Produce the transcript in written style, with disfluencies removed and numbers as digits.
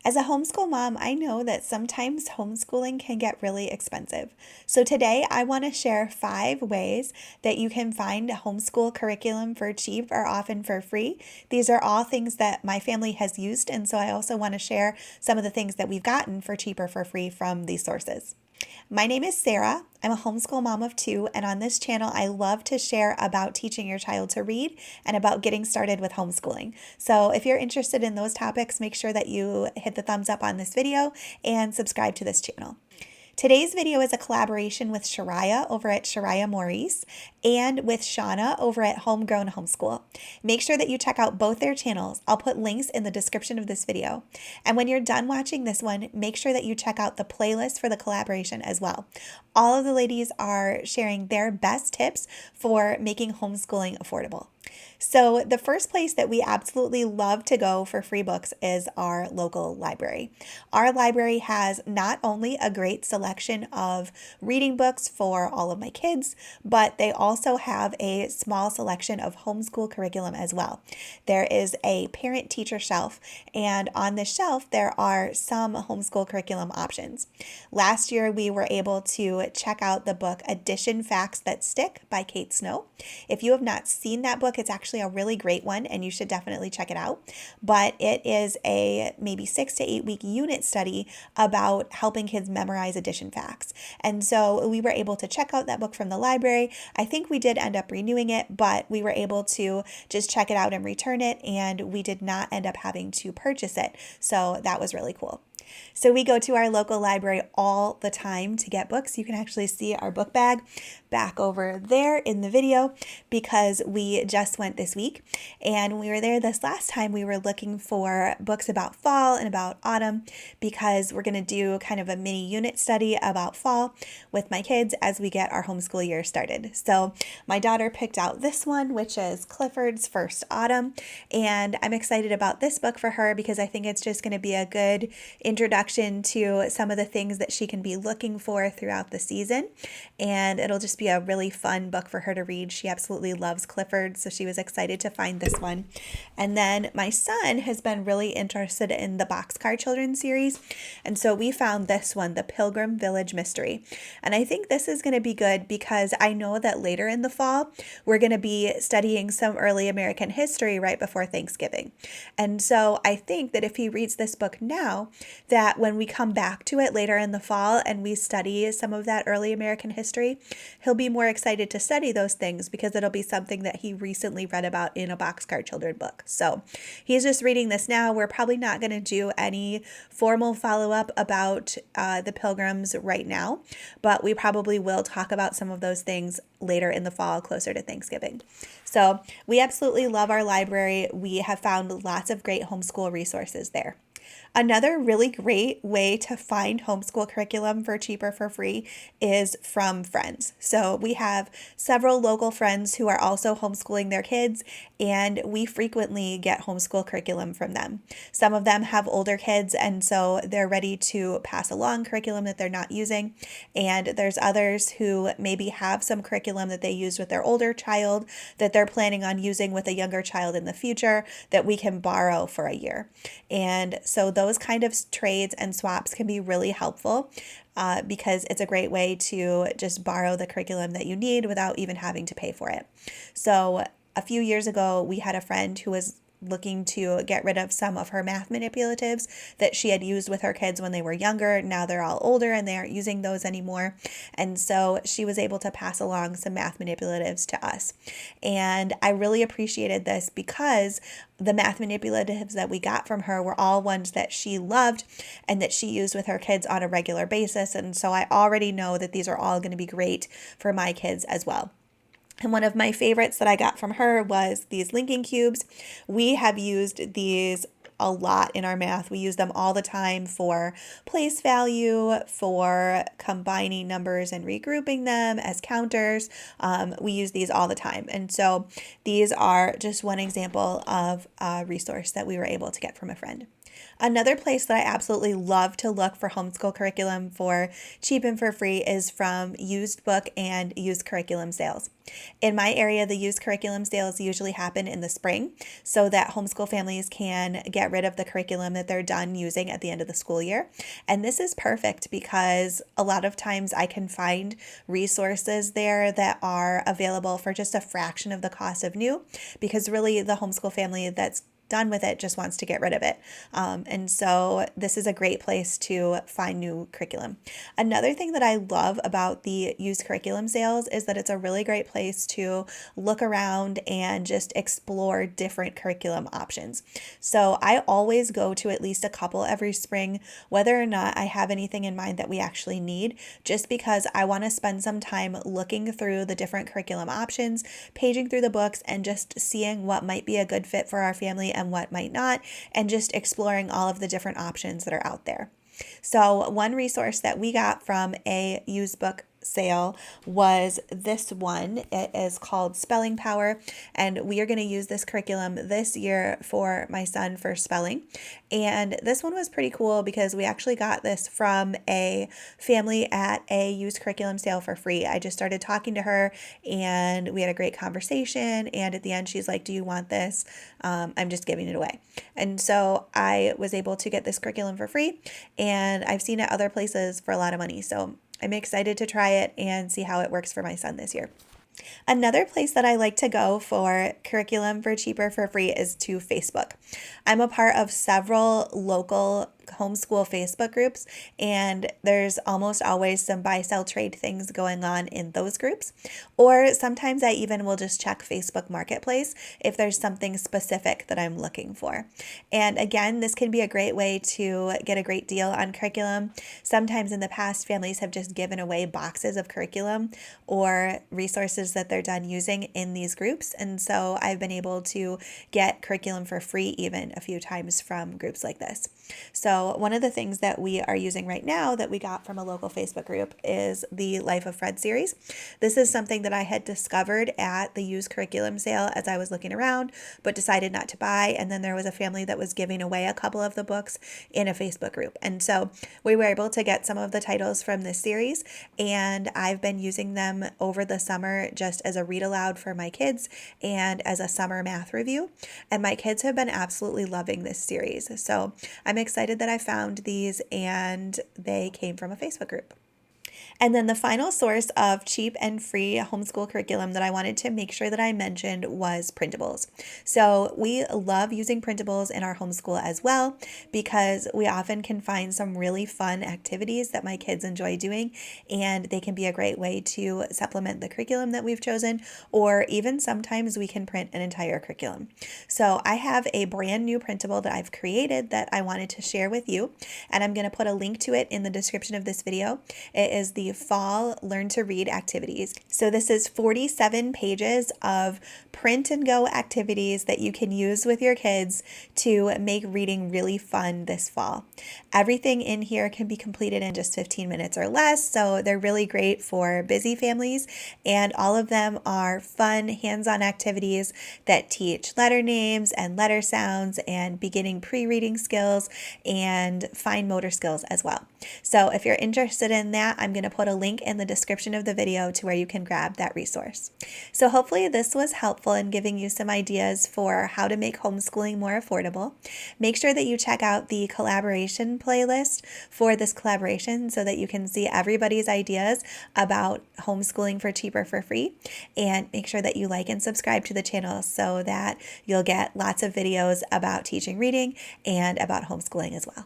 As a homeschool mom, I know that sometimes homeschooling can get really expensive. So today I want to share 5 ways that you can find a homeschool curriculum for cheap or often for free. These are all things that my family has used, and so I also want to share some of the things that we've gotten for cheap or for free from these sources. My name is Sarah. I'm a homeschool mom of 2, and on this channel, I love to share about teaching your child to read and about getting started with homeschooling. So if you're interested in those topics, make sure that you hit the thumbs up on this video and subscribe to this channel. Today's video is a collaboration with Sharayah over at Sharayah Maurice and with Shauna over at Homegrown Homeschool. Make sure that you check out both their channels. I'll put links in the description of this video. And when you're done watching this one, make sure that you check out the playlist for the collaboration as well. All of the ladies are sharing their best tips for making homeschooling affordable. So the first place that we absolutely love to go for free books is our local library. Our library has not only a great selection of reading books for all of my kids, but they also have a small selection of homeschool curriculum as well. There is a parent-teacher shelf, and on this shelf there are some homeschool curriculum options. Last year we were able to check out the book Addition Facts That Stick by Kate Snow. If you have not seen that book, it's actually a really great one and you should definitely check it out. But it is a maybe 6 to 8 week unit study about helping kids memorize addition facts. And so we were able to check out that book from the library. I think we did end up renewing it, but we were able to just check it out and return it, and we did not end up having to purchase it. So that was really cool. So we go to our local library all the time to get books. You can actually see our book bag back over there in the video because we just went this week. And when we were there this last time, we were looking for books about fall and about autumn because we're going to do kind of a mini unit study about fall with my kids as we get our homeschool year started. So my daughter picked out this one, which is Clifford's First Autumn. And I'm excited about this book for her because I think it's just going to be a good introduction to some of the things that she can be looking for throughout the season. And it'll just be a really fun book for her to read. She absolutely loves Clifford, so she was excited to find this one. And then my son has been really interested in the Boxcar Children series. And so we found this one, The Pilgrim Village Mystery. And I think this is going to be good because I know that later in the fall, we're going to be studying some early American history right before Thanksgiving. And so I think that if he reads this book now, that when we come back to it later in the fall and we study some of that early American history, he'll be more excited to study those things because it'll be something that he recently read about in a Boxcar Children book. So he's just reading this now. We're probably not going to do any formal follow-up about the Pilgrims right now, but we probably will talk about some of those things later in the fall, closer to Thanksgiving. So we absolutely love our library. We have found lots of great homeschool resources there. Another really great way to find homeschool curriculum for cheap or for free is from friends. So we have several local friends who are also homeschooling their kids, and we frequently get homeschool curriculum from them. Some of them have older kids, and so they're ready to pass along curriculum that they're not using. And there's others who maybe have some curriculum that they used with their older child that they're planning on using with a younger child in the future that we can borrow for a year. And so those kind of trades and swaps can be really helpful because it's a great way to just borrow the curriculum that you need without even having to pay for it. So a few years ago, we had a friend who was looking to get rid of some of her math manipulatives that she had used with her kids when they were younger. Now they're all older and they aren't using those anymore. And so she was able to pass along some math manipulatives to us. And I really appreciated this because the math manipulatives that we got from her were all ones that she loved and that she used with her kids on a regular basis. And so I already know that these are all going to be great for my kids as well. And one of my favorites that I got from her was these linking cubes. We have used these a lot in our math. We use them all the time for place value, for combining numbers and regrouping them as counters. We use these all the time. And so these are just one example of a resource that we were able to get from a friend. Another place that I absolutely love to look for homeschool curriculum for cheap and for free is from used book and used curriculum sales. In my area, the used curriculum sales usually happen in the spring so that homeschool families can get rid of the curriculum that they're done using at the end of the school year. And this is perfect because a lot of times I can find resources there that are available for just a fraction of the cost of new, because really the homeschool family that's done with it just wants to get rid of it. And so this is a great place to find new curriculum. Another thing that I love about the used curriculum sales is that it's a really great place to look around and just explore different curriculum options. So I always go to at least a couple every spring, whether or not I have anything in mind that we actually need, just because I want to spend some time looking through the different curriculum options, paging through the books, and just seeing what might be a good fit for our family and what might not, and just exploring all of the different options that are out there. So one resource that we got from a used book sale was this one. It is called Spelling Power, and we are going to use this curriculum this year for my son for spelling. And this one was pretty cool because we actually got this from a family at a used curriculum sale for free. I just started talking to her and we had a great conversation, and at the end she's like, "Do you want this? I'm just giving it away." And so I was able to get this curriculum for free, and I've seen it other places for a lot of money. So I'm excited to try it and see how it works for my son this year. Another place that I like to go for curriculum for cheaper for free is to Facebook. I'm a part of several local homeschool Facebook groups, and there's almost always some buy, sell, trade things going on in those groups. Or sometimes I even will just check Facebook Marketplace if there's something specific that I'm looking for. And again, this can be a great way to get a great deal on curriculum. Sometimes in the past, families have just given away boxes of curriculum or resources that they're done using in these groups. And so I've been able to get curriculum for free even a few times from groups like this. So one of the things that we are using right now that we got from a local Facebook group is the Life of Fred series. This is something that I had discovered at the used curriculum sale as I was looking around, but decided not to buy. And then there was a family that was giving away a couple of the books in a Facebook group. And so we were able to get some of the titles from this series, and I've been using them over the summer just as a read aloud for my kids and as a summer math review. And my kids have been absolutely loving this series. So I'm excited that I found these and they came from a Facebook group. And then the final source of cheap and free homeschool curriculum that I wanted to make sure that I mentioned was printables. So we love using printables in our homeschool as well, because we often can find some really fun activities that my kids enjoy doing, and they can be a great way to supplement the curriculum that we've chosen, or even sometimes we can print an entire curriculum. So I have a brand new printable that I've created that I wanted to share with you, and I'm going to put a link to it in the description of this video. It is the Fall Learn to Read activities. So this is 47 pages of print and go activities that you can use with your kids to make reading really fun this fall. Everything in here can be completed in just 15 minutes or less, so they're really great for busy families, and all of them are fun hands-on activities that teach letter names and letter sounds and beginning pre-reading skills and fine motor skills as well. So if you're interested in that, I'm going to put a link in the description of the video to where you can grab that resource. So hopefully this was helpful in giving you some ideas for how to make homeschooling more affordable. Make sure that you check out the collaboration playlist for this collaboration so that you can see everybody's ideas about homeschooling for cheaper for free. And make sure that you like and subscribe to the channel so that you'll get lots of videos about teaching reading and about homeschooling as well.